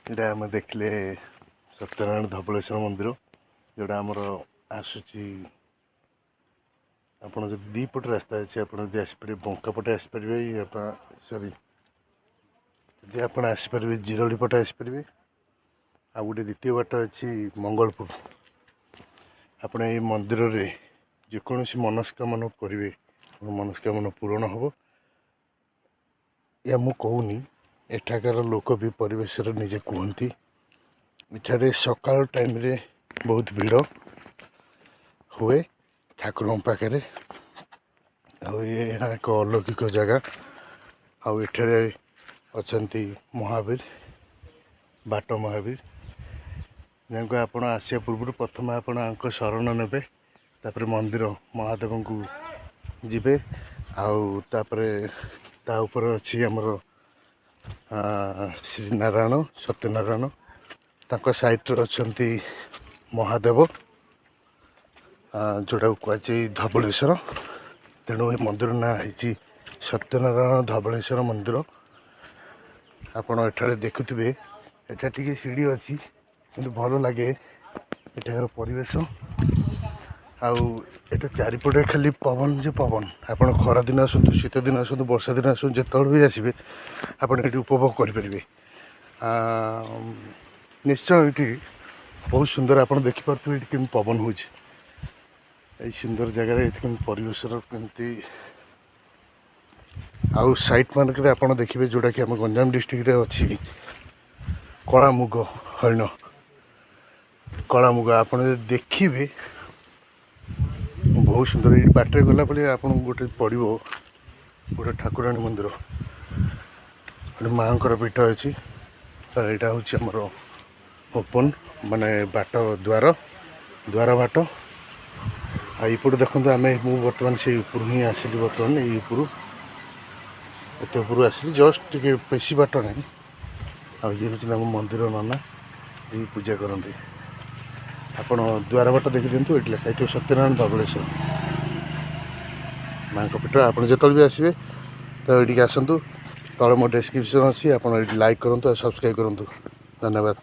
এটা ଆମେ ଦେଖିଲେ ସତ୍ୟନାରାୟଣ ଧବଳେଶ୍ୱର ମନ୍ଦିର ଯେଉଁଟା ଆମର ଆସୁଛି। ଆପଣ ଯଦି ଦୁଇ ପଟ ରାସ୍ତା ଅଛି, ଆପଣ ଯଦି ଆସିପାରିବେ ବଙ୍କା ପଟେ ଆସିପାରିବେ, ସରି ଯଦି ଆପଣ ଆସିପାରିବେ ଜିରଳି ପଟେ ଆସିପାରିବେ। ଆଉ ଗୋଟେ ଦ୍ୱିତୀୟ ବାଟ ଅଛି ମଙ୍ଗଳପୁର। ଆପଣ ଏଇ ମନ୍ଦିରରେ ଯେକୌଣସି ମନସ୍କାମନା କରିବେ ମନସ୍କାମନା ପୂରଣ ହେବ। ଏହା ମୁଁ କହୁନି, ଏଠାକାର ଲୋକ ବି ପରିବେଶରେ ନିଜେ କୁହନ୍ତି। ଏଠାରେ ସକାଳ ଟାଇମ୍ରେ ବହୁତ ଭିଡ଼ ହୁଏ ଠାକୁରଙ୍କ ପାଖରେ। ଆଉ ଏହା ଏକ ଅଲୌକିକ ଜାଗା। ଆଉ ଏଠାରେ ଅଛନ୍ତି ମହାବୀର, ବାଟ ମହାବୀର, ଯାହାକୁ ଆପଣ ଆସିବା ପୂର୍ବରୁ ପ୍ରଥମେ ଆପଣ ଆଙ୍କ ଶରଣ ନେବେ, ତାପରେ ମନ୍ଦିର ମହାଦେବଙ୍କୁ ଯିବେ। ଆଉ ତାପରେ ତା ଉପରେ ଅଛି ଆମର ଶ୍ରୀନାରାୟଣ, ସତ୍ୟନାରାୟଣ, ତାଙ୍କ ସାଇଡ଼୍ରେ ଅଛନ୍ତି ମହାଦେବ, ଯେଉଁଟାକୁ କୁହାଯାଏ ଧବଳେଶ୍ୱର। ତେଣୁ ଏ ମନ୍ଦିର ନାଁ ହେଇଛି ସତ୍ୟନାରାୟଣ ଧବଳେଶ୍ୱର ମନ୍ଦିର। ଆପଣ ଏଠାରେ ଦେଖୁଥିବେ, ଏଠାରେ ଟିକେ ସିଡ଼ି ଅଛି କିନ୍ତୁ ଭଲ ଲାଗେ ଏଠାକାର ପରିବେଶ। ଆଉ ଏଟା ଚାରିପଟେ ଖାଲି ପବନ ଯେ ପବନ। ଆପଣ ଖରାଦିନ ଆସନ୍ତୁ, ଶୀତ ଦିନ ଆସନ୍ତୁ, ବର୍ଷା ଦିନ ଆସନ୍ତୁ, ଯେତେବେଳେ ବି ଆସିବେ ଆପଣ ଏଠି ଉପଭୋଗ କରିପାରିବେ। ନିଶ୍ଚୟ ଏଠି ବହୁତ ସୁନ୍ଦର। ଆପଣ ଦେଖିପାରୁଥିବେ ଏଠି କେମିତି ପବନ ହେଉଛି। এই ସୁନ୍ଦର ଜାଗାରେ ଏଠି କେମିତି ପରିବେଶର କେମିତି। ଆଉ ସାଇଟ୍ ମାନଙ୍କରେ ଆପଣ ଦେଖିବେ ଯେଉଁଟାକି ଆମ ଗଞ୍ଜାମ ଡିଷ୍ଟ୍ରିକ୍ଟରେ ଅଛି କଳାମୁଗ ହରିଣ। କଳାମୁଗ ଆପଣ ଯଦି ଦେଖିବେ ବହୁତ ସୁନ୍ଦର। ଏଇ ବାଟରେ ଗଲାବେଳେ ଆପଣଙ୍କୁ ଗୋଟେ ପଡ଼ିବ ଗୋଟେ ଠାକୁରାଣୀ ମନ୍ଦିର, ଗୋଟେ ମାଆଙ୍କର ପୀଠ ଅଛି। ଏଇଟା ହେଉଛି ଆମର ଓପନ୍, ମାନେ ବାଟ ଦ୍ୱାର ବାଟ। ଆଉ ଏଇପଟେ ଦେଖନ୍ତୁ, ମୁଁ ବର୍ତ୍ତମାନ ସେଇ ଉପରୁ ହିଁ ଆସିଲି। ବର୍ତ୍ତମାନ ଏଇ ଉପରୁ ଏତେ ଉପରୁ ଆସିଲି, ଜଷ୍ଟ ଟିକେ ବେଶୀ ବାଟ ନାହିଁ। ଆଉ ଇଏ ହେଉଛି ଆମ ମନ୍ଦିର ନନା, ଏଇ ପୂଜା କରନ୍ତି। ଆପଣ ଦ୍ୱାର ବାଟ ଦେଖିଦିଅନ୍ତୁ, ଏଠି ଲେଖା ହେଇଥିବ ସତ୍ୟନାରାୟଣ ଧବଳେଶ୍ୱର ମାଆଙ୍କ ପୀଠ। ଆପଣ ଯେତେବେଳେ ବି ଆସିବେ ତ ଏଇଠିକି ଆସନ୍ତୁ। ତଳେ ମୋ ଡେସ୍କ୍ରିପସନ୍ ଅଛି, ଆପଣ ଏଇଠି ଲାଇକ୍ କରନ୍ତୁ ଆଉ ସବସ୍କ୍ରାଇବ୍ କରନ୍ତୁ। ଧନ୍ୟବାଦ।